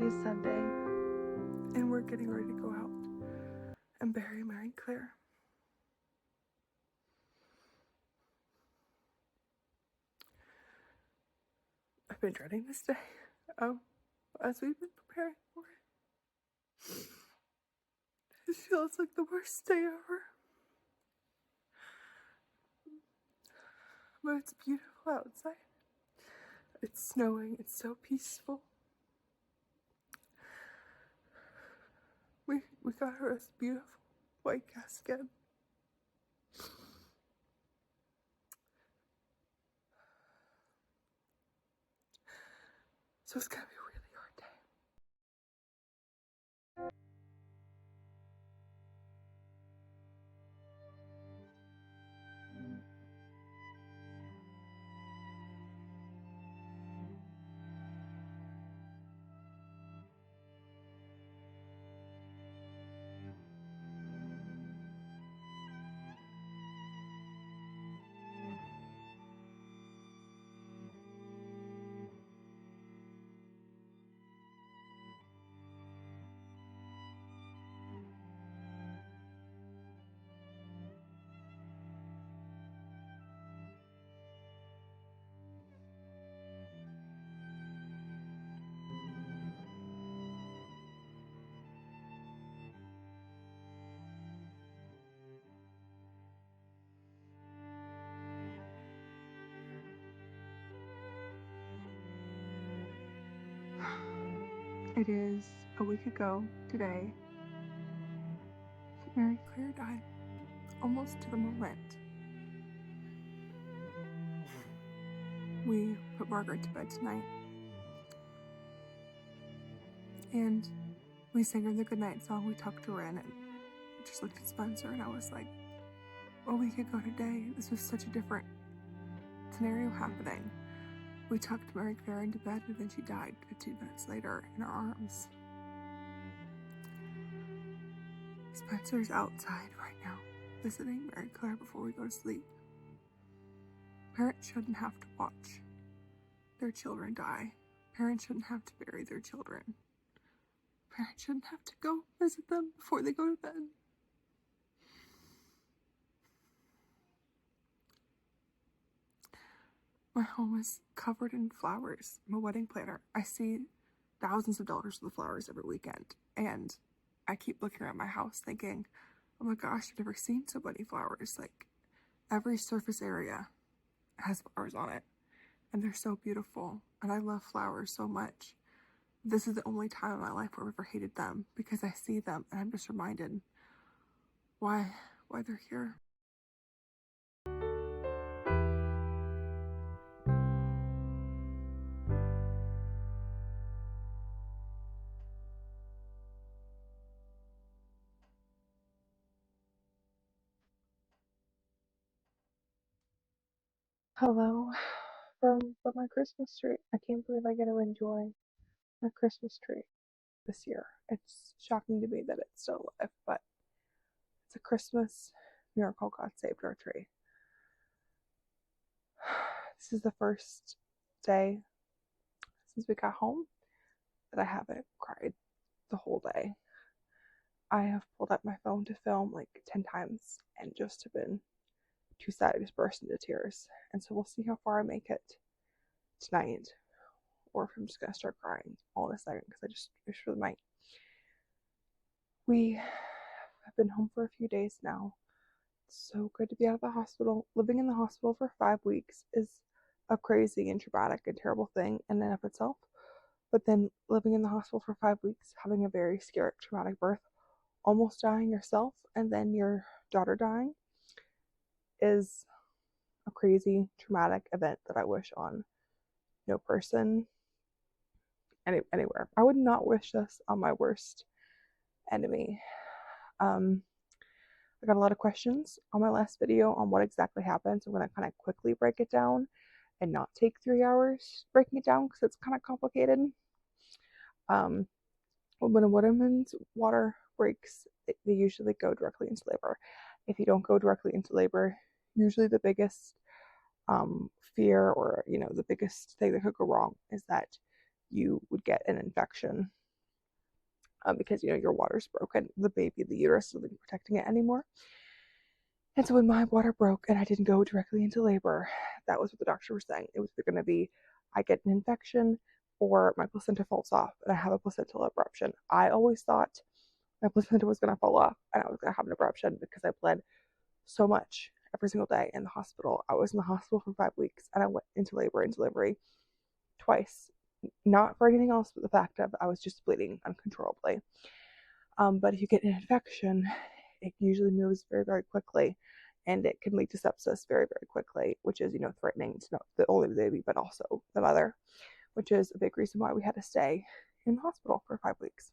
is Sunday, and we're getting ready to go out and bury Mary and Claire. I've been dreading this day, as we've been preparing for it. It feels like the worst day ever. But it's beautiful outside. It's snowing, it's so peaceful. We got her this beautiful white casket. So it's gonna be a really hard day. It is a week ago today that Mary Claire died, almost to the moment. We put Margaret to bed tonight, and we sang her the goodnight song. We tucked her in and just looked at Spencer, and I was like, a week ago today, this was such a different scenario happening. We tucked Mary Claire into bed, and then she died 2 minutes later in our arms. Spencer's outside right now, visiting Mary Claire before we go to sleep. Parents shouldn't have to watch their children die. Parents shouldn't have to bury their children. Parents shouldn't have to go visit them before they go to bed. My home is covered in flowers. I'm a wedding planner. I see thousands of dollars worth of flowers every weekend, and I keep looking around my house thinking, oh my gosh, I've never seen so many flowers. Like, every surface area has flowers on it, and they're so beautiful, and I love flowers so much. This is the only time in my life where I've ever hated them, because I see them and I'm just reminded why they're here. Hello from my Christmas tree. I can't believe I get to enjoy my Christmas tree this year. It's shocking to me that it's still alive, but it's a Christmas miracle. God saved our tree. This is the first day since we got home that I haven't cried the whole day. I have pulled up my phone to film like 10 times and just have been too sad to just burst into tears. And so we'll see how far I make it tonight, or if I'm just gonna start crying all in a second, because I just really might. We have been home for a few days now. It's so good to be out of the hospital. Living in the hospital for 5 weeks is a crazy and traumatic and terrible thing in and of itself. But then living in the hospital for 5 weeks, having a very scary, traumatic birth, almost dying yourself, and then your daughter dying, is a crazy, traumatic event that I wish on no person anywhere. I would not wish this on my worst enemy. I got a lot of questions on my last video on what exactly happened, so I'm going to kind of quickly break it down and not take 3 hours breaking it down because it's kind of complicated. When a woman's water breaks, they usually go directly into labor. If you don't go directly into labor, usually the biggest fear, or the biggest thing that could go wrong is that you would get an infection because, your water's broken. The baby, the uterus isn't protecting it anymore. And so when my water broke and I didn't go directly into labor, that was what the doctor was saying. It was going to be, I get an infection or my placenta falls off and I have a placental abruption. I always thought my placenta was going to fall off and I was going to have an abruption because I bled so much every single day in the hospital. I was in the hospital for 5 weeks and I went into labor and delivery twice. Not for anything else but the fact of I was just bleeding uncontrollably. But if you get an infection, it usually moves very, very quickly, and it can lead to sepsis very, very quickly, which is, threatening to not only the baby, but also the mother, which is a big reason why we had to stay in the hospital for 5 weeks.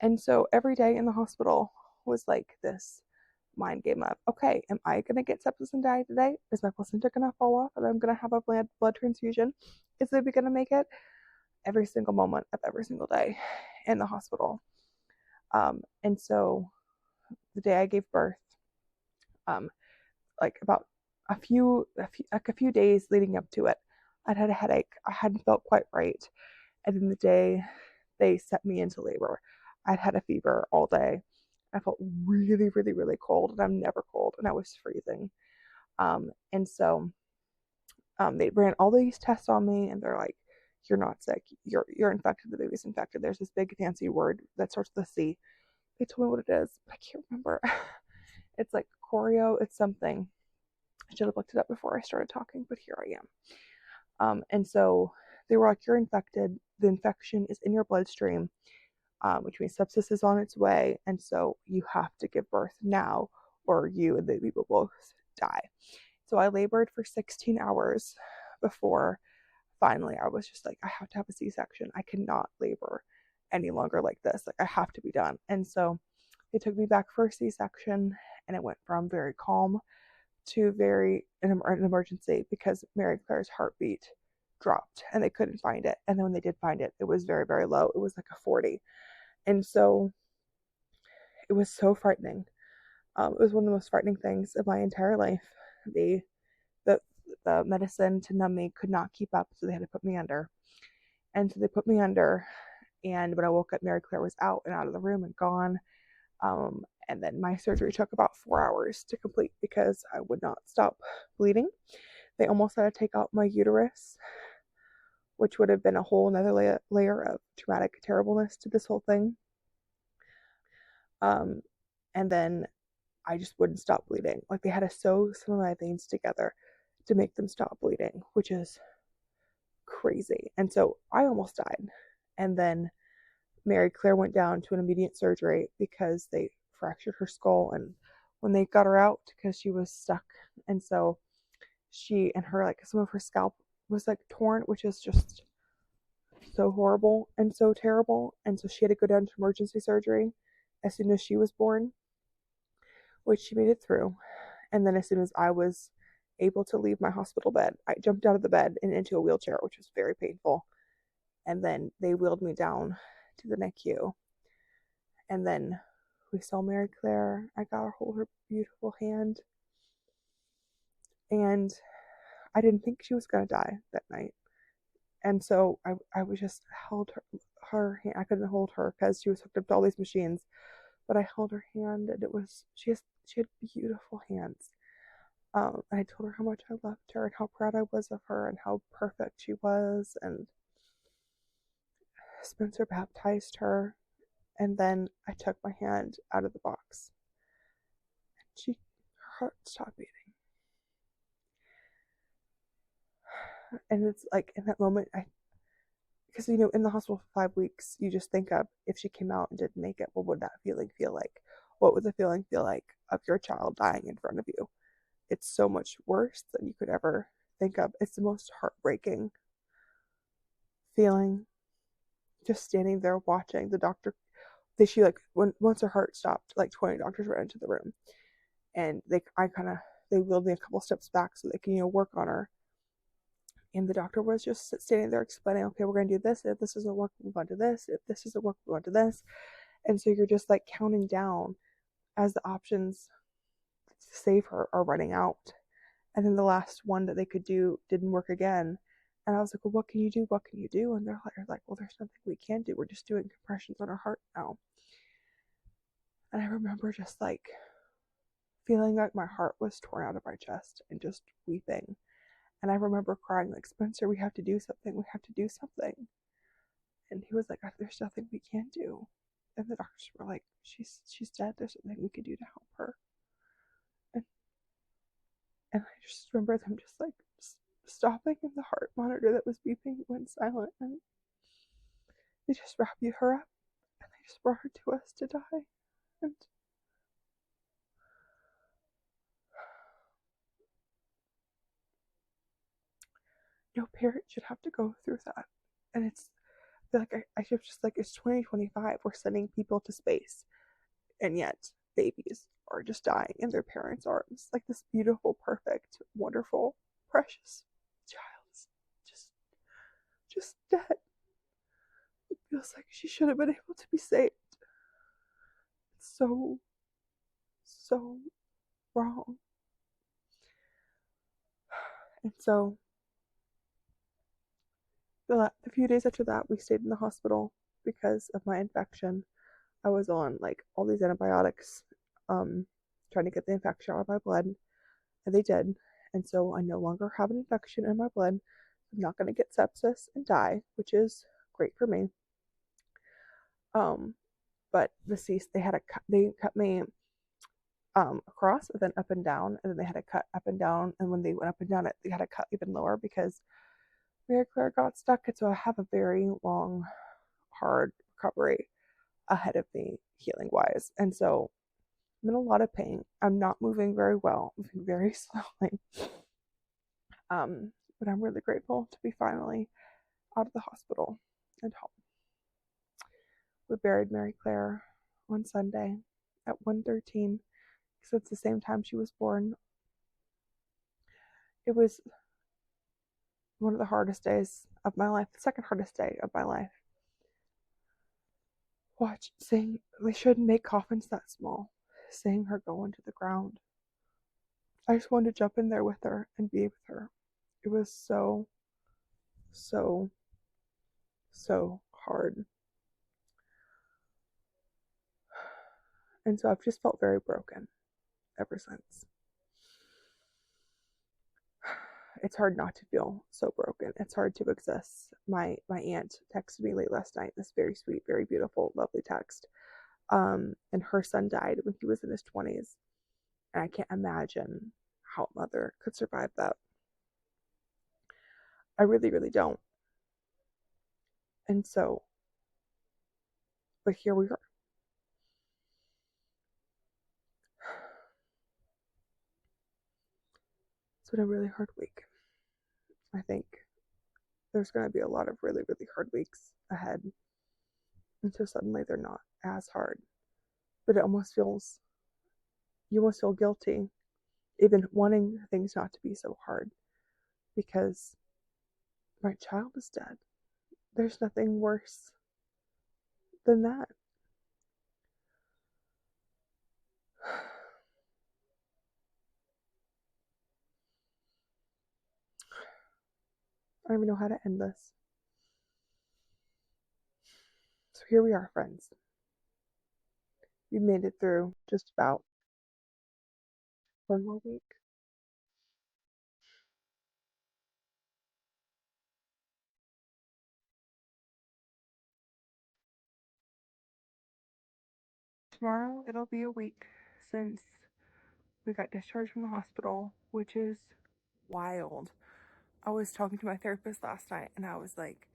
And so every day in the hospital was like this mind game of, okay, am I going to get sepsis and die today? Is my placenta going to fall off and I'm going to have a blood transfusion? Is the baby going to make it? Every single moment of every single day in the hospital. And so the day I gave birth, like about a few days leading up to it, I'd had a headache. I hadn't felt quite right. And then the day they set me into labor, I'd had a fever all day. I felt really, really, really cold, and I'm never cold, and I was freezing. And so they ran all these tests on me, and they're like, "You're not sick. You're infected. The baby's infected." There's this big fancy word that starts with a C. They told me what it is, but I can't remember. It's like chorio. It's something. I should have looked it up before I started talking, but here I am. And so they were like, "You're infected. The infection is in your bloodstream, which means sepsis is on its way, and so you have to give birth now, or you and the baby will both die." So I labored for 16 hours before finally I was just like, I have to have a C-section. I cannot labor any longer like this. Like, I have to be done. And so they took me back for a C-section, and it went from very calm to very an emergency because Mary Claire's heartbeat dropped and they couldn't find it. And then when they did find it, it was very, very low. It was like a 40. And so it was so frightening. It was one of the most frightening things of my entire life. The medicine to numb me could not keep up, so they had to put me under. And so they put me under, and when I woke up, Mary Claire was out of the room and gone. And then my surgery took about 4 hours to complete because I would not stop bleeding. They almost had to take out my uterus, which would have been a whole another layer of traumatic terribleness to this whole thing. And then I just wouldn't stop bleeding. Like, they had to sew some of my veins together to make them stop bleeding, which is crazy. And so I almost died. And then Mary Claire went down to an immediate surgery because they fractured her skull, and when they got her out, because she was stuck, and so she and her, like, some of her scalp was like torn, which is just so horrible and so terrible. And so she had to go down to emergency surgery as soon as she was born, which she made it through. And then as soon as I was able to leave my hospital bed, I jumped out of the bed and into a wheelchair, which was very painful. And then they wheeled me down to the NICU. And then we saw Mary Claire. I got to hold her beautiful hand. And I didn't think she was going to die that night. And so I was just held her hand. I couldn't hold her because she was hooked up to all these machines. But I held her hand, and she had beautiful hands. I told her how much I loved her and how proud I was of her and how perfect she was. And Spencer baptized her, and then I took my hand out of the box, and her heart stopped beating. And it's like, in that moment, because in the hospital for 5 weeks, you just think of, if she came out and didn't make it, what would that feeling feel like? What would the feeling feel like of your child dying in front of you? It's so much worse than you could ever think of. It's the most heartbreaking feeling, just standing there watching the doctor. Once her heart stopped, like 20 doctors ran into the room, and they wheeled me a couple steps back so they can work on her. And the doctor was just standing there explaining, okay, we're going to do this. If this doesn't work, we'll move on to this. If this doesn't work, we'll move on to this. And so you're just like counting down as the options to save her are running out. And then the last one that they could do didn't work again. And I was like, well, what can you do? What can you do? And they're like, well, there's nothing we can do. We're just doing compressions on her heart now. And I remember just like feeling like my heart was torn out of my chest and just weeping. And I remember crying, like, Spencer, we have to do something. We have to do something. And he was like, there's nothing we can do. And the doctors were like, she's dead. There's nothing we can do to help her. And I just remember them just like stopping, and the heart monitor that was beeping went silent, and they just wrapped her up, and they just brought her to us to die. And no parent should have to go through that. And it's I feel just like it's 2025. We're sending people to space, and yet babies are just dying in their parents' arms. Like this beautiful, perfect, wonderful, precious child is just dead. It feels like she should have been able to be saved. It's so wrong. And so the few days after that, we stayed in the hospital because of my infection. I was on like all these antibiotics, trying to get the infection out of my blood, and they did. And so I no longer have an infection in my blood. I'm not going to get sepsis and die, which is great for me. But they cut me across and then up and down, and then they had to cut up and down, and when they went up and down, they had to cut even lower because Mary Claire got stuck. And so I have a very long, hard recovery ahead of me, healing wise. And so I'm in a lot of pain. I'm not moving very well, moving very slowly. But I'm really grateful to be finally out of the hospital and home. We buried Mary Claire on Sunday at 1:13 because it's the same time she was born. It was one of the hardest days of my life, the second hardest day of my life. Seeing they shouldn't make coffins that small. Seeing her go into the ground. I just wanted to jump in there with her and be with her. It was so hard. And so I've just felt very broken ever since. It's hard not to feel so broken. It's hard to exist. My aunt texted me late last night, this very sweet, very beautiful, lovely text. And her son died when he was in his 20s. And I can't imagine how a mother could survive that. I really, really don't. And so, but here we are. It's been a really hard week. I think there's going to be a lot of really, really hard weeks ahead. Until suddenly they're not as hard. But you almost feel guilty even wanting things not to be so hard because my child is dead. There's nothing worse than that. I don't even know how to end this. So here we are, friends. We made it through just about one more week. Tomorrow it'll be a week since we got discharged from the hospital, which is wild. I was talking to my therapist last night and I was like,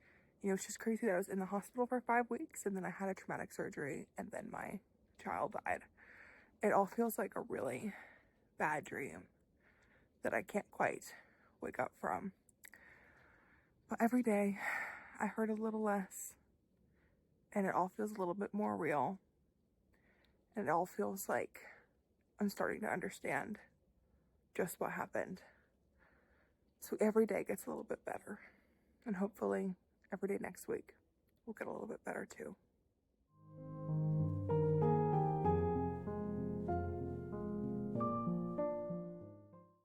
it's just crazy that I was in the hospital for 5 weeks and then I had a traumatic surgery and then my child died. It all feels like a really bad dream that I can't quite wake up from. But every day I hurt a little less and it all feels a little bit more real. And it all feels like I'm starting to understand just what happened. So every day gets a little bit better. And hopefully every day next week will get a little bit better too.